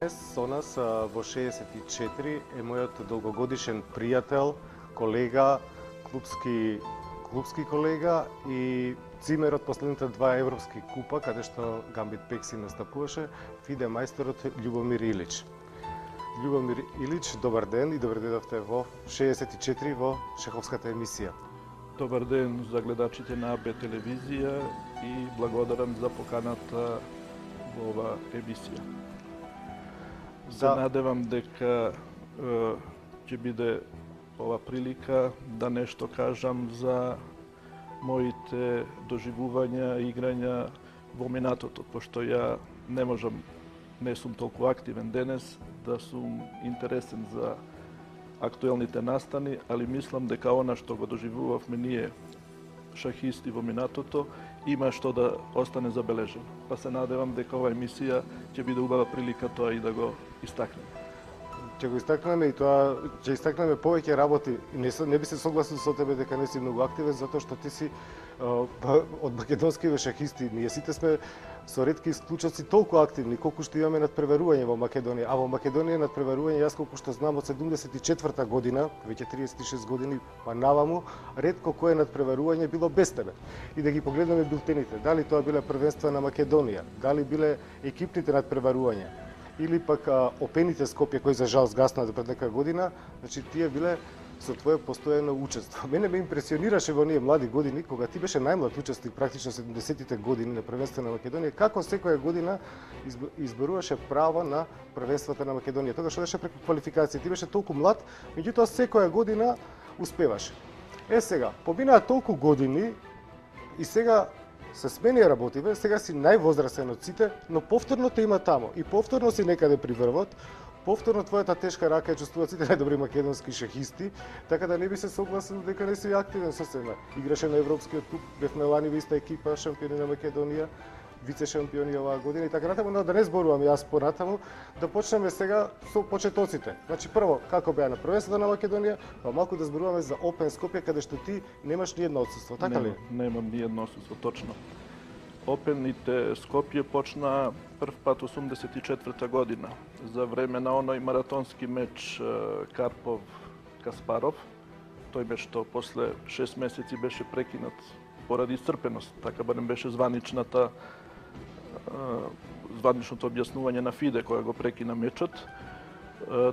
Со нас во 64 е мојот долгогодишен пријател, колега, клубски колега и цимер од последните два европски купа, каде што Гамбит Пекси настапуваше, фиде мајсторот Љубомир Илич. Љубомир Илич, добар ден и добре дојдовте во 64 во шаховската емисија. Добар ден за гледачите на АБ телевизија и благодарам за поканата во ова емисија. Се надевам дека ќе биде ова прилика да нешто кажам за моите доживувања и играња во минатото, пошто ја не сум толку активен денес, да сум интересен за актуелните настани, али мислам дека она што го доживувавме ние шахисти во минатото има што да остане забележено. Па се надевам дека ова емисија ќе биде убава прилика тоа и да го истакнеме. Ќе го истакнеме и тоа ќе истакнеме повеќе работи. Не би се согласил со тебе дека не си многу активен, затоа што ти си од македонскиве шахисти. Ние сите сме со ретки исклучоци толку активни колку што имаме надпреварување во Македонија. А во Македонија надпреварување, јас колку што знам од 74 година, веќе 36 години, па наваму, ретко кое надпреварување било без тебе. И да ги погледнеме билтените, дали тоа биле првенства на Македонија, дали биле екипните надпреварувања, или пак Опените Скопје кои за жал згасна пред нека година, значи тие биле со твое постојано учество. Мене ме импресионираше во оние млади години, кога ти беше најмлад учесник, практично 70-тите години на првенство на Македонија, како секоја година изборуваше право на првенствата на Македонија. Тогаш одеше преку квалификација. Ти беше толку млад, меѓутоа секоја година успеваше. Сега, поминаа толку години и сега се смени работиве, сега си највозрасен од сите, но повторно те има тамо и повторно си некаде при врвот. Повторно твојата тешка рака ја чувствуваат сите најдобри македонски шахисти, така да не би се согласил дека не си активен со себе. Играше на Европскиот куп, бевме лани во иста екипа, шампиони на Македонија, вице шампиони оваа година и така натаму, но да не зборувам јас понатаму, да почнеме сега со почетоците. Значи прво како беа на првенството на Македонија, па малку да зборуваме за Опен Скопје каде што ти немаш ни едно отсуство, така ли? Немам ни едно отсуство, точно. Опените Скопје почна прв пат 84 година, за време на оној маратонски меч Карпов-Каспаров. Тој меч што после 6 месеци беше прекинат поради исцрпеност, така барем беше званичното објаснување на ФИДЕ која го прекина мечот.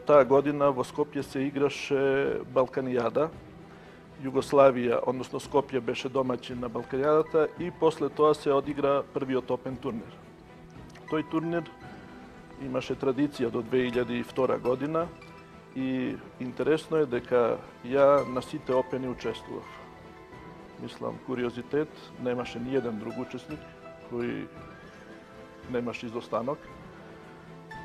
Таа година во Скопје се играше Балканијада. Југославија, односно Скопје беше домаќин на Балканијадата и после тоа се одигра првиот Опен турнир. Тој турнир имаше традиција до 2002 година и интересно е дека ја на сите Опени учествував. Мислам, куриозитет, немаше ни еден друг учесник кој немаше изостанок.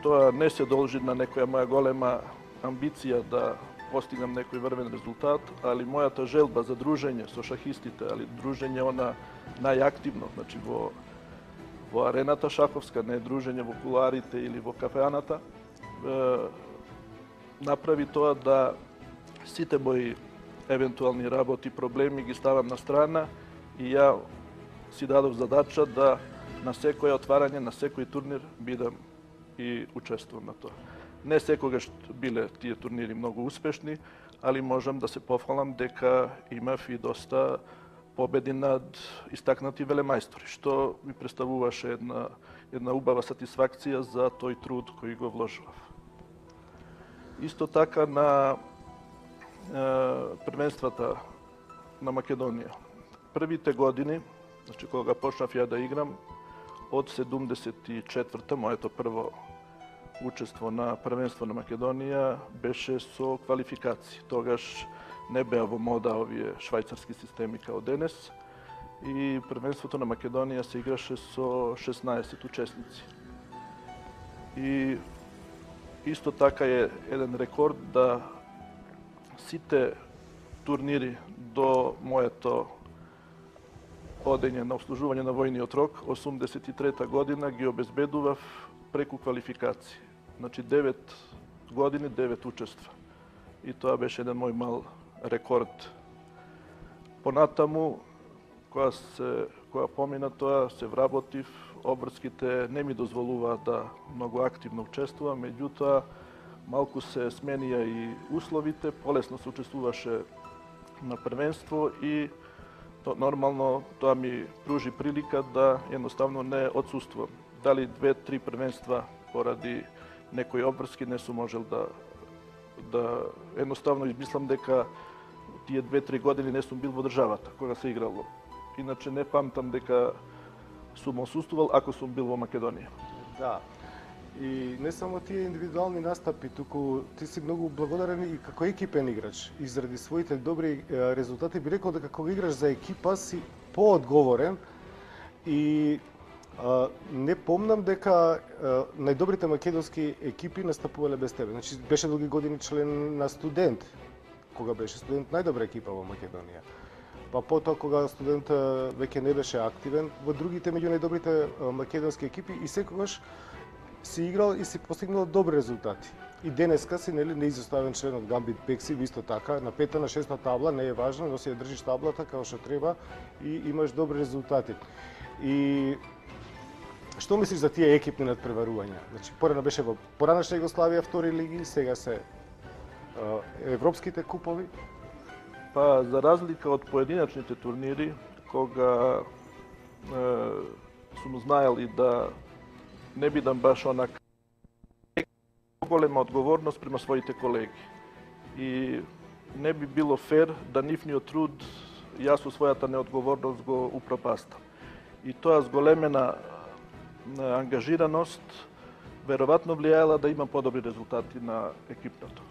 Тоа не се должи на некоја моја голема амбиција да постигнам некој врвен резултат, али мојата желба за дружење со шахистите, али дружење она најактивно, значи во арената шаховска, не дружење во куларите или во кафеаната, направи тоа да сите мои евентуални работи, проблеми ги ставам на страна и ја си дадов задача да на секој отварање, на секој турнир бидам и учествувам на тоа. Не секогаш биле тие турнири многу успешни, али можам да се пофалам дека имав и доста победи над истакнати велемајстори, што ми представуваше една убава сатисфакција за тој труд кој го вложував. Исто така на првенствата на Македонија. Првите години, значи кога почнав ја да играм, од 74-та, моето прво учество на првенство на Македонија беше со квалификации. Тогаш не беа во мода овие швајцарски системи као денес и првенството на Македонија се играше со 16 учесници. И исто така е еден рекорд да сите турнири до моето одење на обслужување на војниот рок, 83 година ги обезбедував преку квалификации. Значи 9 години, 9 учества. И тоа беше еден мој мал рекорд. Понатаму, кога помина тоа, се вработив, обврските не ми дозволува да многу активно учествувам, меѓутоа малку се сменија и условите, полесно се учествуваше на првенство и нормално тоа ми пружи прилика да едноставно не отсуствувам. Дали 2-3 првенства поради некои обврски не сум можел да едноставно измислам дека тие 2-3 години не сум бил во државата кога се играло. Иначе не памтам дека сум отсуствувал ако сум бил во Македонија. Да. И не само тие индивидуални настапи, туку ти си многу благодарен и како екипен играч. И заради своите добри резултати би рекол дека кога играш за екипа си поодговорен и не помнам дека најдобрите македонски екипи настапувале без тебе. Значи беше долги години член на Студент. Кога беше Студент најдобра екипа во Македонија. Па потоа кога Студент веќе не беше активен во другите меѓу најдобрите македонски екипи и секогаш си играл и си постигнал добри резултати. И денеска си неизоставен член од Гамбит Пекси, исто така, на 5-та, на 6-та табла, не е важно, но си ја држиш таблата како што треба и имаш добри резултати. И што мислиш за тие екипни надпреварувања? Значи, порано беше во поранешна Југославија втори лиги, сега се европските купови. Па, за разлика од поединачните турнири, кога сум знаел и да не бидам баш онак голема одговорност према своите колеги. И не би било фер да нивниот труд јас со својата неодговорност го упропастам. И тоа зголемена ангажираност веројатно влијаела да имам подобри резултати на екипното.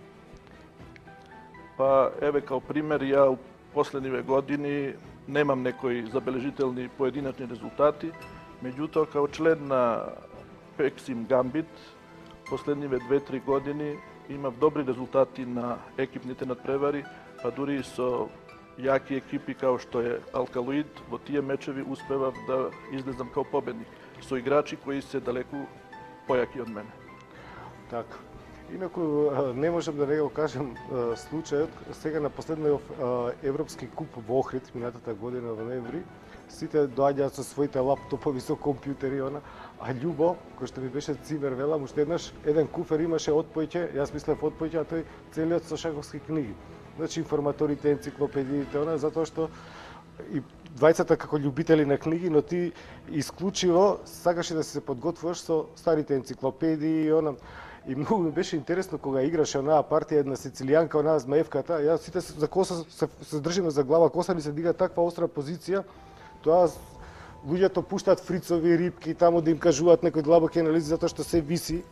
Па еве као пример, ја у последниве години немам некои забележителни поединачни резултати, меѓутоа као член на Пексим Гамбит, последниве 2-3 години имав добри резултати на екипните надпревари, па дури и со јаки екипи као што е Алкалоид, во тие мечеви успевав да излезам као победник, со играчи кои се далеку појаки од мене. Така. Инаку не можам да не го кажам случајот, сега на последниот Европски куп во Охрид минатата година во ноември, сите доаѓаат со своите лаптопови, со компјутери, а Љубо, кој што ми беше цимер, велам, уште еднаш еден куфер имаше од поеќе, јас мислев од поеќе, а тој целиот со шаховски книги. Значи информаторите, енциклопедиите, затоа што и двајцата како љубители на книги, но ти исклучиво сакаше да се подготвуваш со старите енциклопедии и И многу ми беше интересно кога играше онаа партија една сицилијанка, онаа змаевката, јас сите за коса се држиме за глава, коса ми се дига таква остра позиција, тоа луѓето пуштаат фрицови, рибки, таму да им кажуваат некои длабоки анализи затоа што се виси,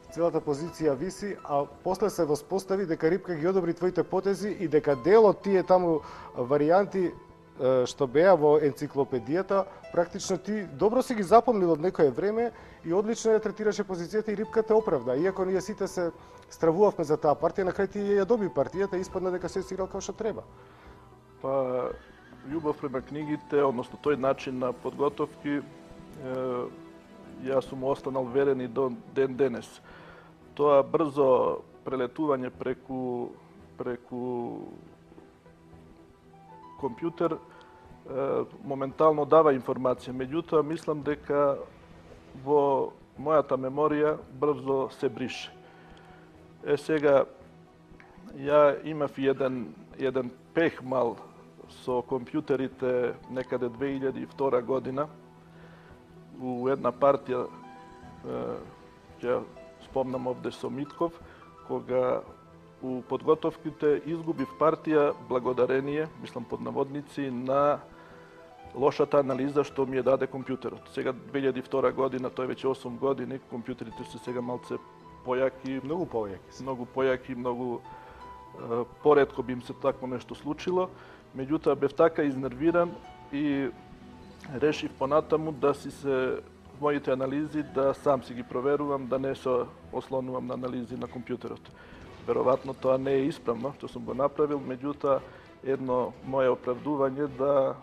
целата позиција виси, а после се воспостави дека рибка ги одобри твоите потези и дека дел од тие таму варијанти што беа во енциклопедијата, практично ти добро си ги запомнил од некое време и одлично ја третираше позицијата и рибката оправда. Иако ние сите се стравувавме за таа партија, на крај ти ја доби партијата и испадна дека се играл како што треба. Па, љубов према книгите, односно тој начин на подготовки, јас сум останал верен и до ден денес. Тоа брзо прелетување преку компјутер моментално дава информација, меѓутоа мислам дека во мојата меморија брзо се брише. Сега ја имав еден пех мал со компјутерите некаде 2002 година у една партија, ќе спомнам овде со Митков, кога у подготовките изгубив партија благодарение, мислам под наводници, на лошата анализа што ми ја даде компјутерот. Сега 2002 година, тој веќе 8 години, компјутерите се сега малце појаки, многу појаки, многу поретко би им се такво нешто случило. Меѓутоа бев така изнервиран и решив понатаму да си се моите анализи да сам си ги проверувам, да не се ослонувам на анализи на компјутерот. Веројатно тоа не е исправно што сум го направил, меѓутоа едно мое оправдување да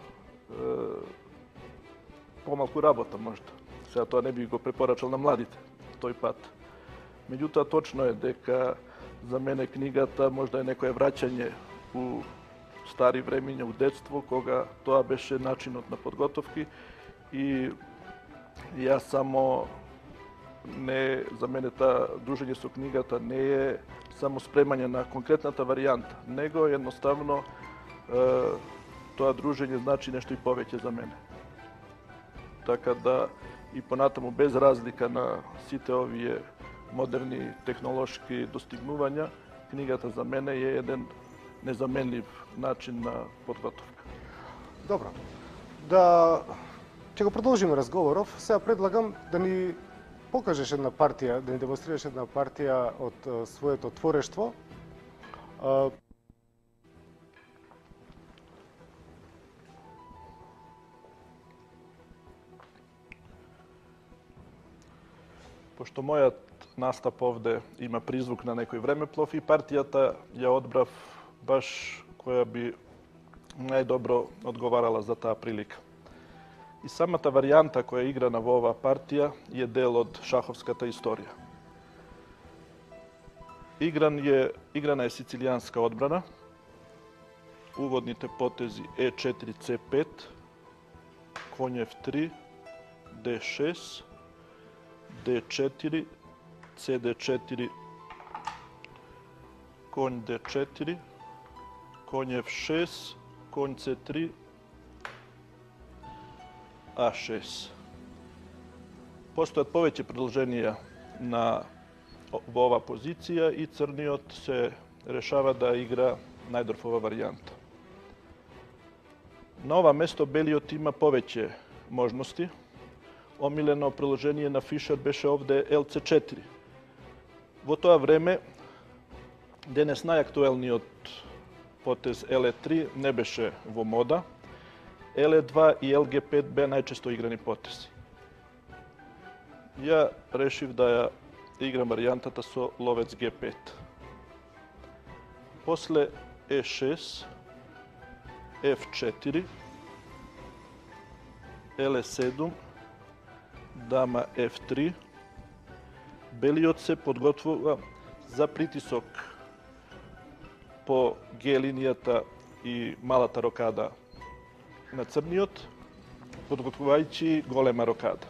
помалку работа можда. Сега тоа не би го препорачал на младите тој пат. Меѓутоа точно е дека за мене книгата можда е некое враќање у стари времиња, у детство, кога тоа беше начинот на подготовки i ja samo za mene ta druženje со книгата не е само спремање на конкретната варијанта, него едноставно тоа друženje значи нешто и повеќе за мене. Така да и понатаму без разлика на сите овие модерни технолошки достигнувања, книгата за мене е еден незаменлив начин на подготовка. Добро. Ќе го продолжиме разговоров. Сега предлагам да ни покажеш една партија, да ни демонстрираш една партија од своето творештво. Пошто мојот настап овде има призвук на некој времеплов и партијата ја одбрав баш која би најдобро одговарала за таа прилика. И самата варијанта која е играна во оваа партија е дел од шаховската историја. Играна е сицилијанска одбрана, уводните потези E4, C5, конј F3, D6, D4, CD4, конј D4, конј F6, конј C3, A6. Постојат повеќе продолженија во ова позиција и црниот се решава да игра најдорфова варијанта. На ова место белиот има повеќе можности. Омилено приложение на Фишер беше овде LC4. Во тоа време, денес најактуелниот потез LE3 не беше во мода. LE2 и LG5 беа најчесто играни потези. Ја решив да ја играм варијантата со ловец G5. После E6, F4, LE7, дама F3, белиот се подготвува за притисок по Г линијата и малата рокада на црниот, подготвувајќи голема рокада.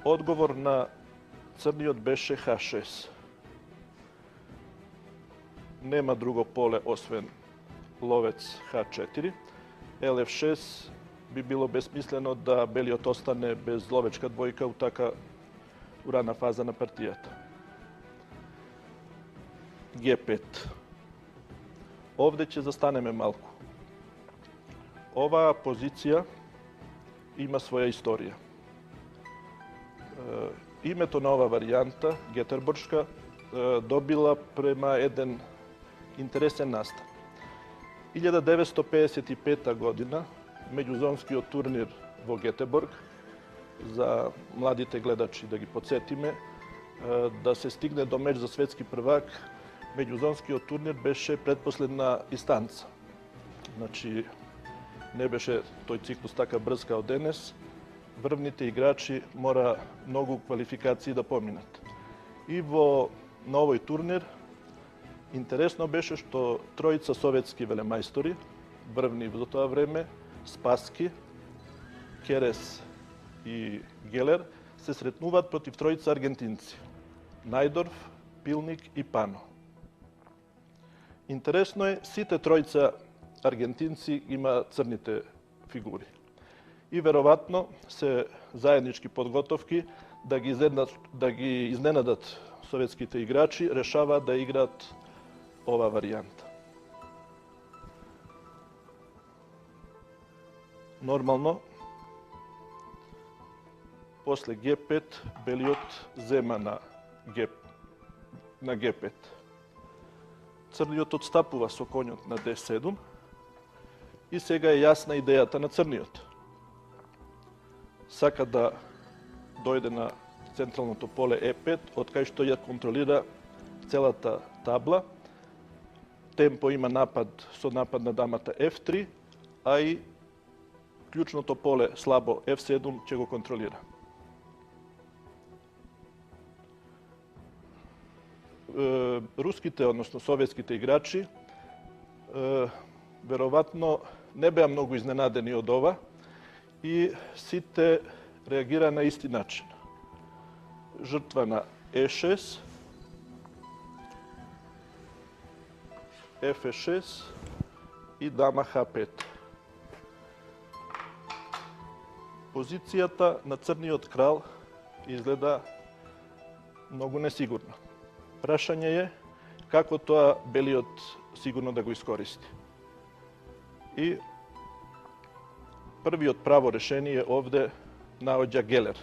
Одговор на црниот беше H6. Нема друго поле освен ловец H4. LF6 би било бесмислено да белиот остане без ловечка двојка у така урана фаза на партијата. G5. Овде ќе застанеме малку. Оваа позиција има своја историја. Името на оваа варијанта, Гетерборшка, добила према еден интересен настан. 1955 година, меѓузонскиот турнир во Гетеборг, за младите гледачи да ги подсетиме, да се стигне до меч за светски првак, меѓузонскиот турнир беше предпоследна инстанца. Значи, не беше тој циклус така брз као денес. Врвните играчи мора многу квалификации да поминат. И во новој турнир интересно беше што тројца советски велемајстори, врвни во тоа време, Спаски, Керес и Гелер, се сретнуваат против тројца аргентинци. Најдорф, Пилник и Пано. Интересно е, сите тројца аргентинци има црните фигури. И веројатно се заеднички подготовки да ги изненадат советските играчи, решаваат да играат ова варијанта. Нормално, после G5, белиот зема на G5. Црниот отстапува со конјот на D7 и сега е јасна идејата на црниот. Сака да дојде на централното поле E5, од кај што ја контролира целата табла. Темпо има со напад на дамата F3, а и клучното поле слабо F7 ќе го контролира. Руските, односно советските играчи, веројатно не беа многу изненадени од ова и сите реагира на исти начин. Жртва на E6, F6 и дама H5. Позицијата на црниот крал изгледа многу несигурно. Прашање е како тоа белиот сигурно да го искористи. И првиот право решение овде наоѓа Гелер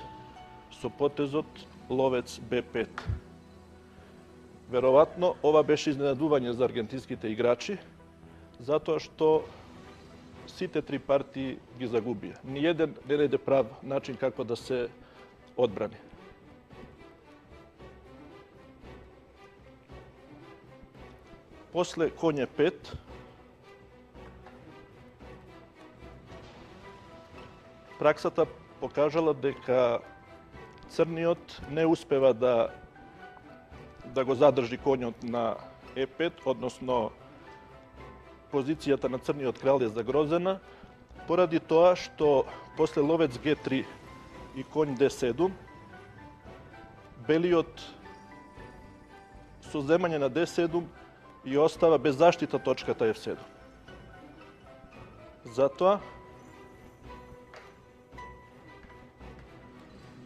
со потезот ловец B5. Веројатно ова беше изненадување за аргентинските играчи, затоа што сите три партии ги загубија. Ниеден не најде прав начин како да се одбрани. После коње 5, праксата покажала дека црниот не успева да го задржи коњот на E5, односно позицијата на црниот крал е загрозена, поради тоа што после ловец G3 и конј D7, белиот со земање на D7 и остава без заштита точката F7. Затоа,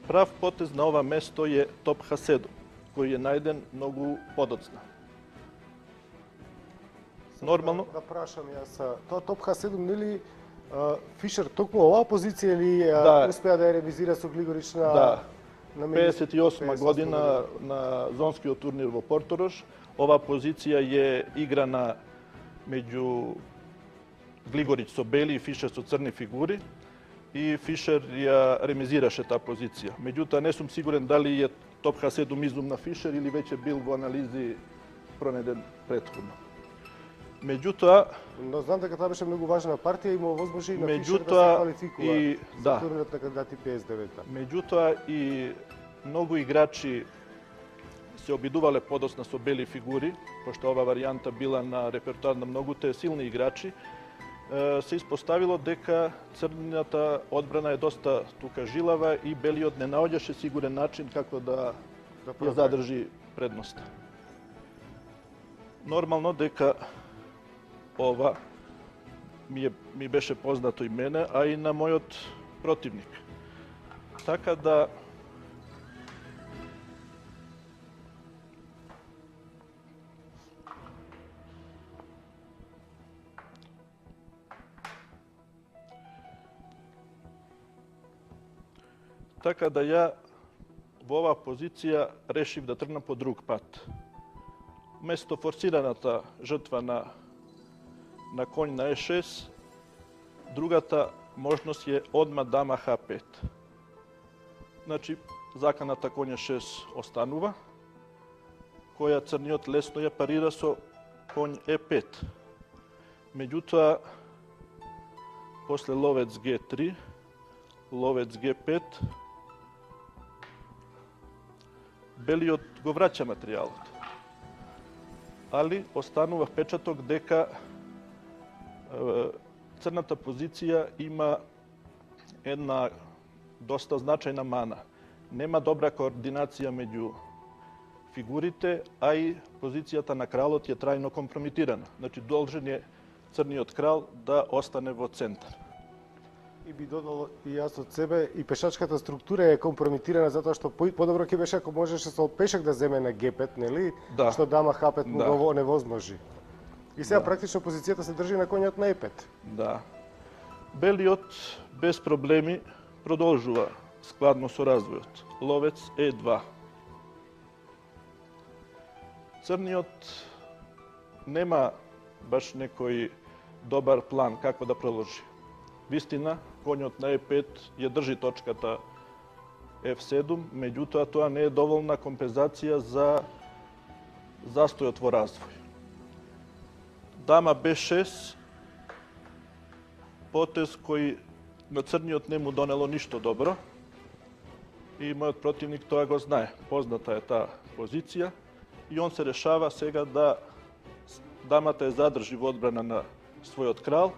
прав потез на ова место е топ H7, кој е најден многу подоцна. Нормално. Да прашам јас, тоа топ H7 нели Фишер токму оваа позиција или успеа да ја ревизира со Глигорич на 58 година на зонскиот турнир во Порторош. Оваа позиција е играна меѓу Глигорич со бели и Фишер со црни фигури и Фишер ја ремизираше таа позиција. Меѓутоа не сум сигурен дали е топ H7 изум на Фишер или веќе бил во анализи пронеден претходно. Меѓутоа, но знам дека тоа беше многу важна партија и му овозможи на Фишер да се квалификува за турнирот на кандидати PS9. Меѓутоа и многу играчи се обидувале подоцна со бели фигури, пошто ова варијанта била на репертоар на многуте силни играчи, се испоставило дека црната одбрана е доста тука жилава и белиот не наоѓаше сигурен начин како да ја задржи предноста. Нормално дека ова ми беше познато и мене, а и на мојот противник. Така да ја во оваа позиција решив да тргнам по друг пат. Место форсираната жртва на конј на E6, другата можност е одма дама H5. Значи, заканата конј E6 останува, која црниот лесно ја парира со конј E5. Меѓутоа, после ловец G3, ловец G5, белиот го враќа материјалот. Али останува впечаток дека црната позиција има една доста значајна мана. Нема добра координација меѓу фигурите, а и позицијата на кралот е трајно компромитирана. Значи, должен е црниот крал да остане во центар. И би додал и јас од себе, и пешачката структура е компромитирана затоа што подобро ќе беше ако можеше со пешак да земе на G5, нели? Да. Што дама H5 му го невозможи. И сега практично позицијата се држи на коњот на E5. Да. Белиот без проблеми продолжува складно со развојот. Ловец E2. Црниот нема баш некој добар план како да продолжи. Вистина, коњот на E5 ја држи точката F7, меѓутоа тоа не е доволна компензација за застојот во развој. Дама B6, потез кој на црниот не му донело ништо добро и мојот противник тоа го знае. Позната е таа позиција и он се решава сега да дамата ја задржи во одбрана на својот крал,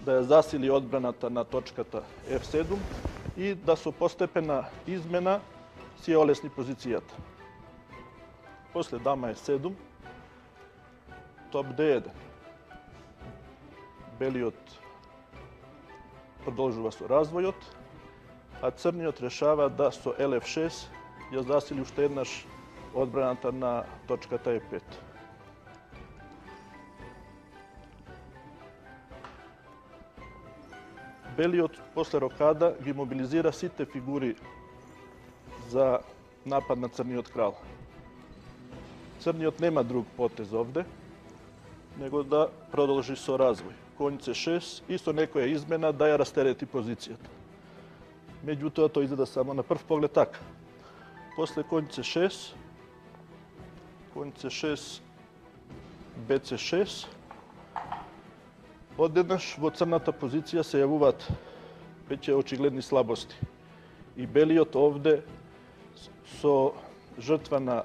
да ја засили одбраната на точката F7 и да со постепена измена си ја олесни позицијата. После дама F7, топ D1. Белиот продолжува со развојот, а црниот решава да со LF6 ја засили уште еднаш одбраната на точката E5. Белиот после рокада ги мобилизира сите фигури за напад на црниот крал. Црниот нема друг потез овде, него да продолжи со развој. Конј C6 и со некоја измена да ја растерети позицијата. Меѓутоа, тој изгледа само на прв поглед така. После конј C6, BC6, одеднаш во црната позиција се јавуваат веќе очигледни слабости. И белиот овде со жртва на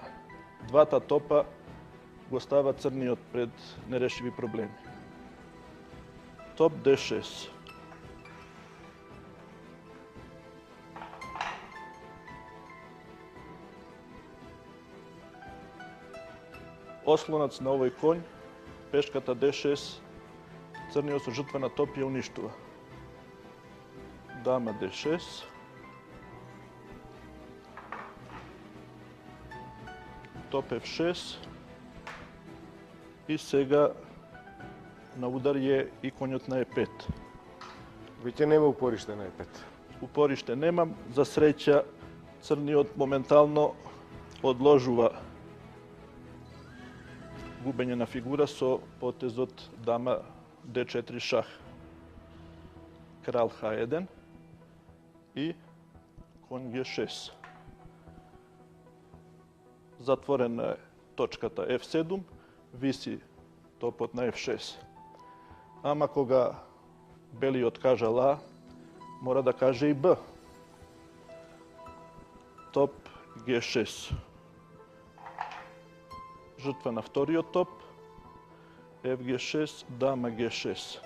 двата топа го става црниот пред нерешиви проблеми. Топ D6. Ослонац на овој конј, пешката D6, црниот со жртва на топ ја уништува. Дама D6. Топ F6. И сега на удар е и конјот на E5. Веќе нема упориште на E5. Упориште немам. За среќа, црниот моментално одложува губење на фигура со потезот дама D4 шах. Крал H1 и конј G6. Затворена е точката F7, виси топот на F6. Ама кога белиот кажал А, мора да каже и Б. Топ G6. Жртва на вториот топ, FG6, дама G6.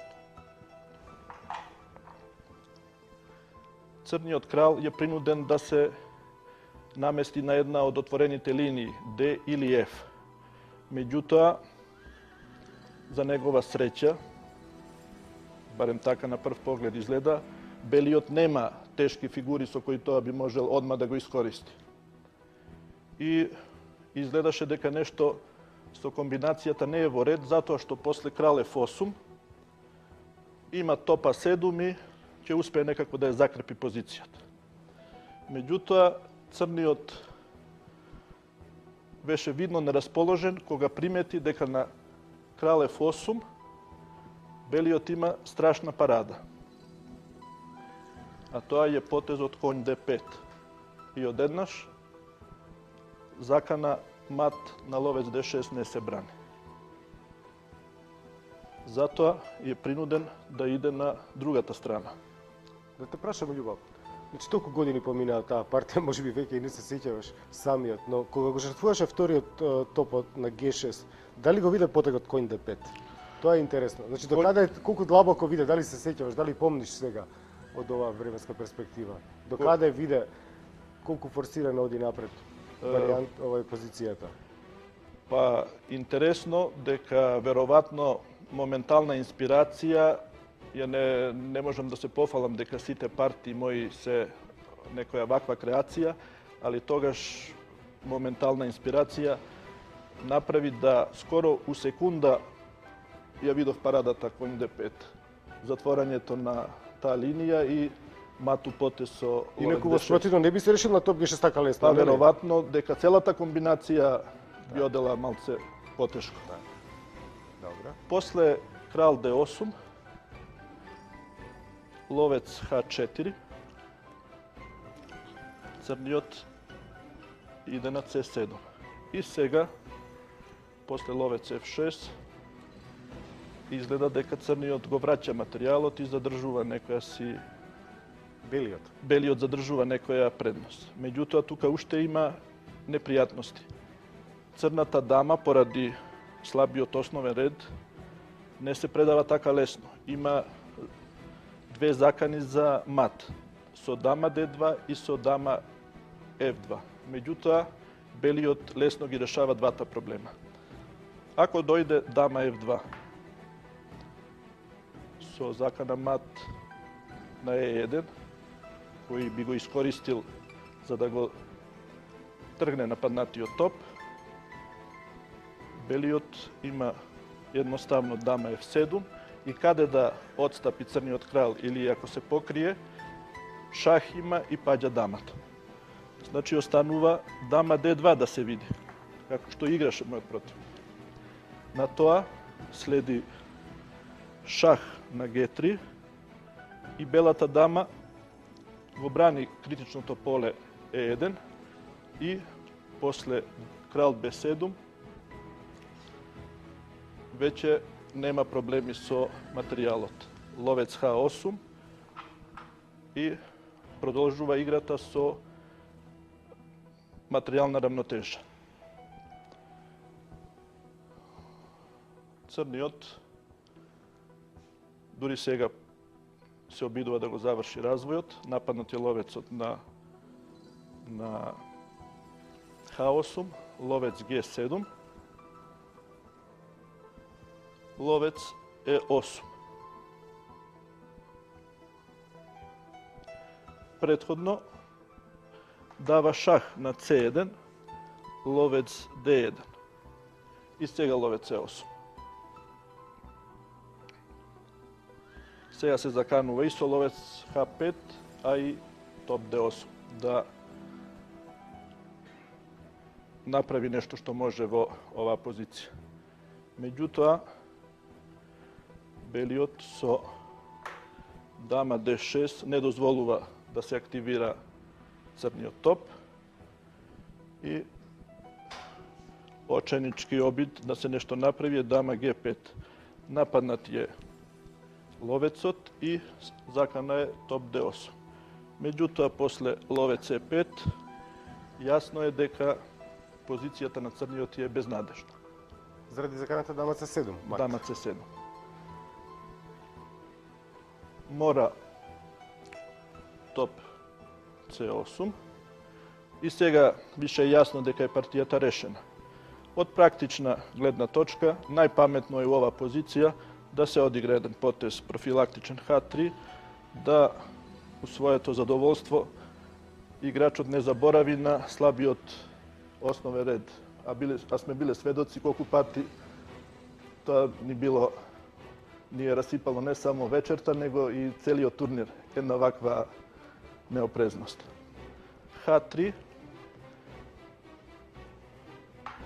Црниот крал е принуден да се намести на една од отворените линии, D или F. Меѓутоа, за негова среќа, барем така на прв поглед изгледа, белиот нема тешки фигури со кои тоа би можел одма да го искористи. И изгледаше дека нешто со комбинацијата не е во ред, затоа што после крал F8 има топа 7 и ќе успее некако да ја закрепи позицијата. Меѓутоа, црниот беше видно нерасположен кога примети дека на крал F8 белиот има страшна парада. А тоа е потезот конј D5. И одеднаш закана мат на ловец D6 не се брани. Затоа е принуден да иде на другата страна. Да те прашам, Љубав, значи толку години поминаа таа партија, можеби веќе и не се сеќаваш самиот, но кога го жртвуваше вториот топот на G6, дали го виде потегот конј D5? Тоа е интересно. Значи докаде колку длабоко виде, дали се сеќаваш, дали помниш сега од оваа временска перспектива? Докаде виде колку форсирано оди напред варијант овај позицијата? Па интересно дека веројатно моментална инспирација, ја не можам да се пофалам дека сите партии мои се некоја ваква креација, али тогаш моментална инспирација направи да скоро у секунда ја видов парадата конј D5. Затворањето на таа линија и мату потез со Инаку во спротивно не би се решил на топ G6 така лесно. Па веројатно дека целата комбинација би одела малце потешко. Добро. После крал D8, ловец H4, црниот иде на C7. И сега, после ловец F6, изгледа дека црниот го враќа материјалот и задржува некоја си... Белиот задржува некоја предност. Меѓутоа, тука уште има непријатности. Црната дама, поради слабиот основен ред, не се предава така лесно. Има две закани за мат, со дама D2 и со дама F2. Меѓутоа, белиот лесно ги решава двата проблема. Ако дојде дама F2 со закана мат на E1, кој би го искористил за да го тргне нападнатиот топ, белиот има едноставно дама F7 и каде да отстапи црниот крал или ако се покрие, шах има и паѓа дамата. Значи останува дама D2 да се види, како што играше мојот противник. На тоа следи шах на G3 и белата дама го брани критичното поле E1 и после крал B7 веќе нема проблеми со материјалот. Ловец H8 и продолжува играта со материјална рамнотежа. Црниот дури сега се обидува да го заврши развојот. Нападнат е ловецот на H8, ловец G7, ловец E8. Претходно дава шах на C1, ловец D1 и сега ловец E8. Сега се заканува и со ловец H5, а и топ D8 да направи нешто што може во оваа позиција. Меѓутоа, белиот со дама D6 не дозволува да се активира црниот топ и оченички обид да се нешто направи е дама G5. Нападнат е ловецот и закана е топ D8. Меѓутоа, после ловец E5, јасно е дека позицијата на црниот е безнадежна. Заради заканата дама C7. Дама C7. Мора топ C8 и сега више е јасно дека е партијата решена. Од практична гледна точка, најпаметно е у оваа позиција да се одигра еден потез профилактичен H3, да у своето задоволство играчот не заборави на слабиот основен ред. А сме биле сведоци колку пати тоа ни е расипало не само вечерта, него и целиот турнир една ваква неопрезност. H3,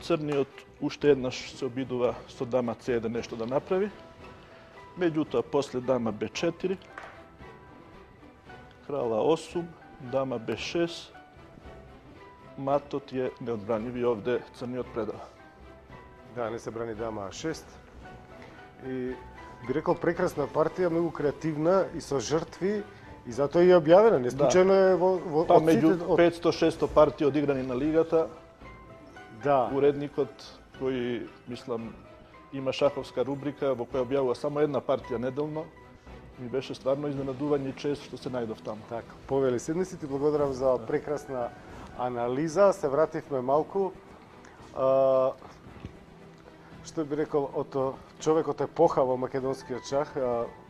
црниот уште еднаш се обидува со дама C1 нешто да направи, меѓутоа после дама B4, крала 8, дама B6, матот е неодбранив и овде црниот предава. Да, не се брани дама А6. И би рекол прекрасна партија, многу креативна и со жртви, и затоа е објавена. Не случајно е во Па меѓу 500-600 партии одиграни на лигата, да, уредникот кој, мислам, има шаховска рубрика во која објавува само една партија неделно, ми беше стварно изненадување и чест што се најдов таму. така. Повели седници, ти благодарам за прекрасна анализа. Се вративме малку. Што би рекол, од човекот епоха во македонскиот шах,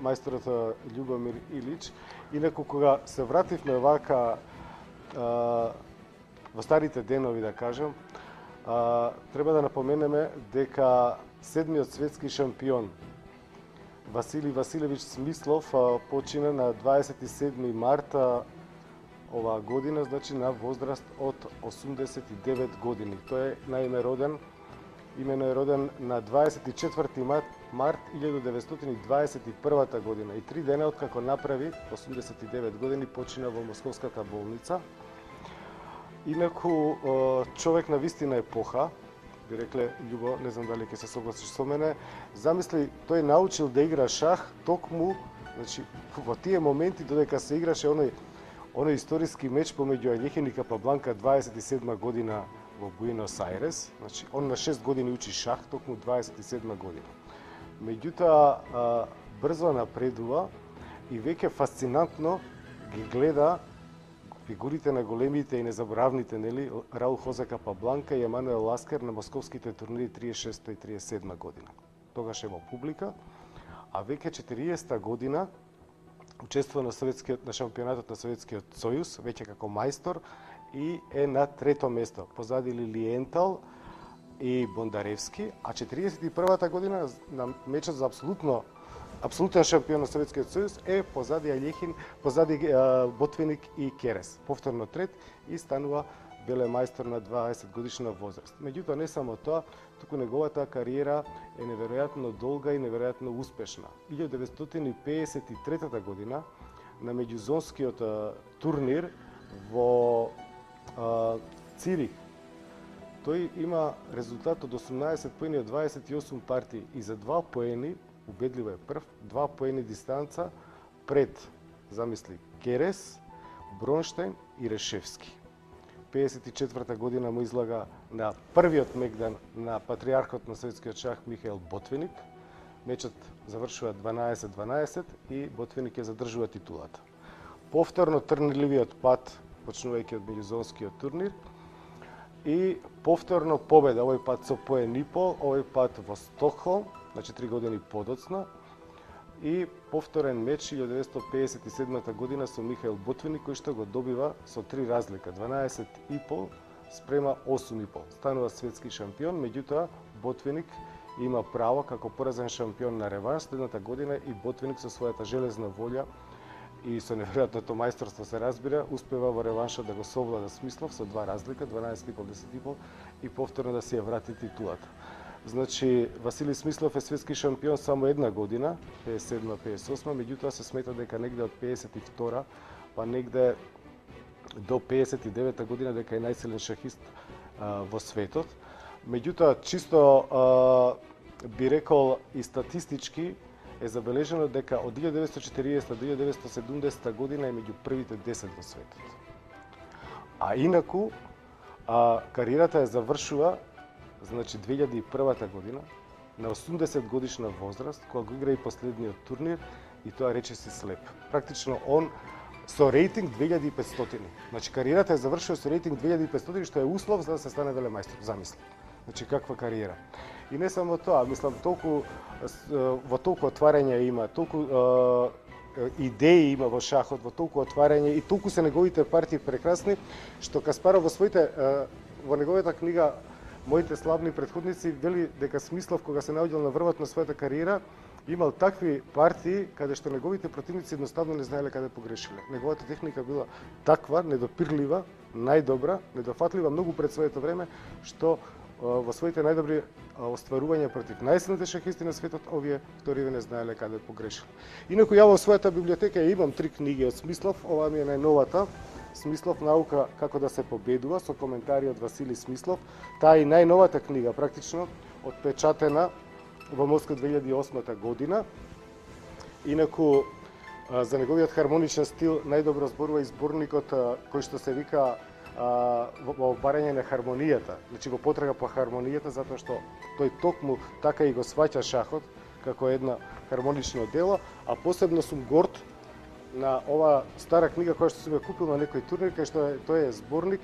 мајсторот Љубомир Илич. Инаку, кога се вративме вака во старите денови, да кажем, треба да напоменеме дека седмиот светски шампион Василий Василевич Смислов почина на 27 марта оваа година, значи на возраст од 89 години. Тој е наиме роден, имено е роден на 24 март 1921 година и 3 дена откако направи 89 години почина во Московската болница. Инаку човек на вистина епоха, би рекле Љубо, не знам дали ќе се согласиш со мене, замисли, тој научил да игра шах токму, значи во тие моменти додека се играше оној историски меч помеѓу Ањехин и Капабланка 27 година во Буенос Ајрес. Значи, он на 6 години учи шах, токму 27 година. Меѓутоа, брзо напредува и веќе фасцинантно ги гледа фигурите на големите и незаборавните, нели, Раул Хозе Капабланка и Емануел Ласкер на московските турнири 36 и 37 година. Тогаш е во публика, а веќе 40 година учествува на шампионатот на Советскиот сојуз, веќе како мајстор, и е на трето место, позади Лилиентал и Бондаревски, а 41-та година на мечот за апсолутен шампион на Советскиот сојуз е позади Алјехин, позади Ботвиник и Керес. Повторно трет и станува велемајстор на 20 годишна возраст. Меѓутоа не само тоа, туку неговата кариера е неверојатно долга и неверојатно успешна. 1953 година на меѓузонскиот турнир во Цирих тој има резултат од 18 поени од 28 партии и за 2 поени, убедливо е прв, 2 поени дистанца пред, замисли, Керес, Бронштейн и Решевски. 54 година му излага на првиот мегдан на патриархот на советскиот шах Михаил Ботвиник. Мечот завршува 12-12 и Ботвиник ја задржува титулата. Повторно трнливиот пат, почнувајќи од меѓузонскиот турнир, и повторно победа, овој пат со поен и пол, овој пат во Стокхолм, на 4 години подоцна, и повторен меч 1957 година со Михаил Ботвиник, кој што го добива со 3 разлика, 12,5 спрема 8,5. Станува светски шампион, меѓутоа Ботвиник има право како поразен шампион на реванш следната година и Ботвиник со својата железна волја и со неверојатното мајсторство се разбира, успева во реваншот да го совлада Смислов со 2 разлика, 12,5, 10,5 и повторно да си ја врати титулата. Значи, Василий Смислов е светски шампион само една година, 57-58, меѓутоа се смета дека негде од 52 па негде до 59 година дека е најсилен шахист во светот. Меѓутоа, чисто би рекол и статистички е забележено дека од 1940 до 1970 година е меѓу првите 10 во светот. А инаку, кариерата ја завршува, значи 2001 година, на 80 годишна возраст, кога го игра и последниот турнир, и тоа речиси слеп. Практично он со рейтинг 2500. Значи кариерата ја завршува со рейтинг 2500, што е услов за да се стане велемајстор, замисли. Значи каква кариера. И не само тоа, мислам, во толку отварања има, толку идеи има во шахот, во толку отварање и толку се неговите партии прекрасни, што Каспаров во неговата книга Моите славни предходници вели дека Смислов, кога се наоѓал на врвот на својата кариера, имал такви партии каде што неговите противници едноставно не знаеле каде погрешиле. Неговата техника била таква, недопирлива, најдобра, недофатлива многу пред своето време, што во своите најдобри остварувања против најсилните шахисти на светот, овие вториве не знаеле каде погрешиле. Инаку ја во својата библиотека имам 3 книги од Смислов, оваа ми е најновата, Смислов наука како да се победува, со коментари од Василий Смислов. Таа е најновата книга, практично, отпечатена во Москва 2008 година. Инаку, за неговиот хармоничен стил најдобро зборува и зборникот кој што се вика во барање на хармонијата, значи во потрага по хармонијата, затоа што тој токму така и го сваќа шахот како една хармонично дело, а посебно сум горд на ова стара книга која што сум ја купил на некој турнир, кај што тој е зборник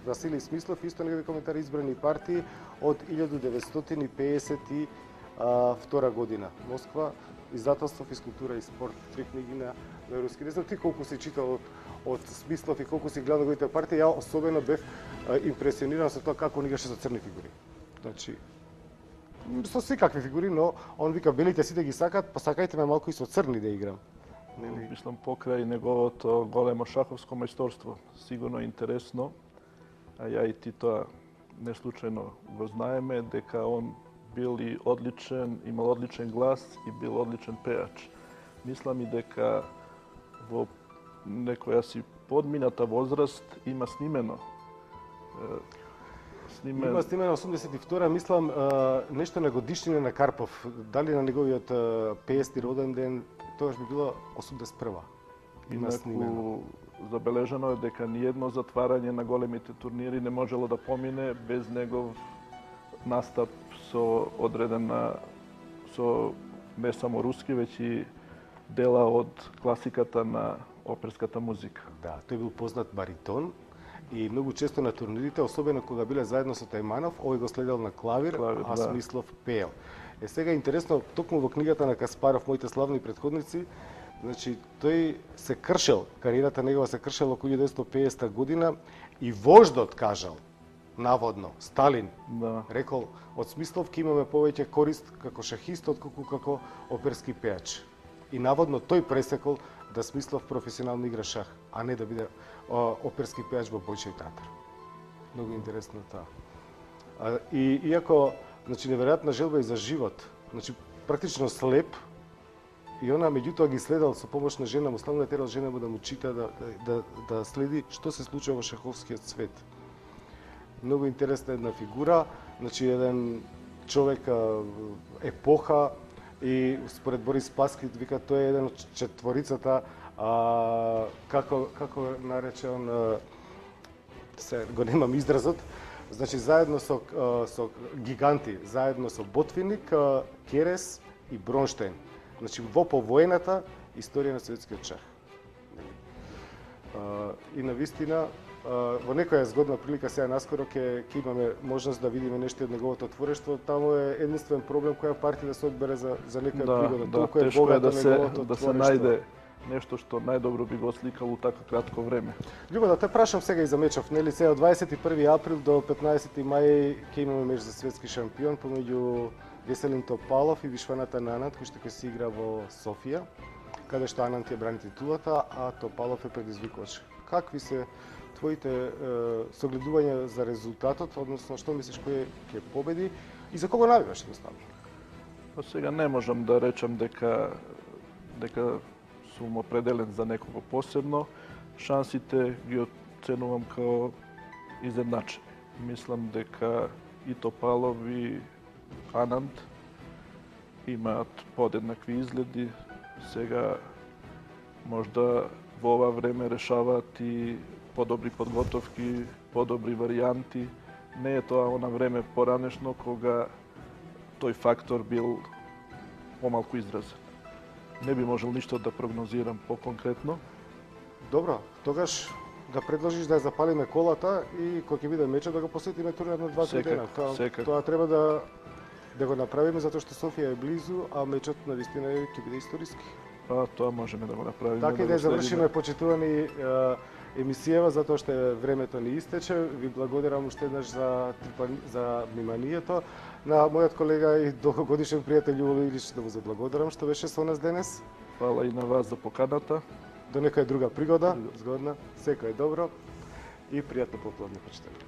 Василий Смислов, исто негови коментари избрани партии од 1952 година. Москва, издателство Физкултура и спорт, 3 книги на руски. Не знам ти колку си читал од Смислов и колку си гледал неговите партии, ја особено бев импресиониран со тоа како он играше со црни фигури. Значи, со секакви фигури, но он вика, белите сите ги сакаат, па сакајте ме малку и со црни да играм. Мислам, покрај неговото големо шаховско мајсторство, сигурно интересно, а ја и ти тоа не случајно го знаеме, дека он бил и одличен, имал одличен глас и бил одличен пејач. Мислам и дека во некоја си подмината возраст има снимено. Има снимено 82-а, мислам, нешто на годишнина на Карпов, дали на неговиот 50-ти роден ден, тогаш би било 81-а. Има снимено. Забележано е дека ниедно затварање на големите турнири не можело да помине без негов настап со одредена, со не само руски, веќе и дела од класиката на оперската музика. Да, тој бил познат баритон и многу често на турнирите, особено кога биле заедно со Тајманов, овој го следел на клавир, а да. Смислов пеел. Сега интересно, токму во книгата на Каспаров, моите славни предходници, значи тој се кршел, кариерата негова се кршела околу 1950 година и вождот кажал, наводно, Сталин, Да. рекол, од Смислов ќе имаме повеќе корист како шахист отколку како оперски пеач. И наводно тој пресекол да Смислов професионално игра шах, а не да биде оперски пеач во Бојчев театар. Многу интересно тоа. И иако, значи, неверојатна желба и за живот, значи, практично слеп, и она меѓутоа ги следел со помош на жена му, славно е терал жена му да му чита, да следи што се случува во шаховскиот свет. Многу интересна една фигура, значи еден човек епоха и според Борис Паскит вика тој е еден од четворицата како нарече он се го немам изразот, значи заедно со гиганти, заедно со Ботвиник, Керес и Бронштейн. Значи во повоената историја на светскиот шах. И навистина во некоја згодна прилика сега наскоро ќе имаме можност да видиме нешто од неговото творештво. Таму е единствен проблем која партија да се одбере за некоја пригода. Толку е богато неговото да се творештво. најде нешто што најдобро би го сликало у така кратко време. Љубо, да те прашам сега и за мечов, нели сега од 21 април до 15 мај ќе имаме меч за светски шампион помеѓу Веселин Топалов и Вишваната Анант, кој што ќе се игра во Софија, каде што Анант ја брани титулата, а Топалов е предизвикувач. Какви се твоите согледувања за резултатот, односно што мислиш кој ќе победи и за кого навиваш едноставно? Па сега не можам да речам дека сум определен за некого посебно. Шансите ги оценувам као изедначени. Мислам дека и Топалов и Анант имаат подеднакви изгледи. Сега можда во ова време решаваат и подобри подготовки, подобри варијанти. Не е тоа она време поранешно кога тој фактор бил помалку изразен. Не би можел ништо да прогнозирам по-конкретно. Добро, тогаш да предложиш да ја запалиме колата и кога ќе биде мечот да го посетиме турнир на 2-3 дена. Тоа треба да го направиме затоа што Софија е близу, а мечот навистина ќе биде историски. Па тоа можеме да го направиме. Така и да завршиме, почитувани емисијава, затоа што времето ни истече. Ви благодарам уште еднаш за вниманието. На мојот колега и долгогодишен пријател Љубо Илич да му заблагодарам што беше со нас денес. Фала и на вас за поканата. До некоја друга пригода, згодна, секој е добро и пријатно поплодне, почитувани.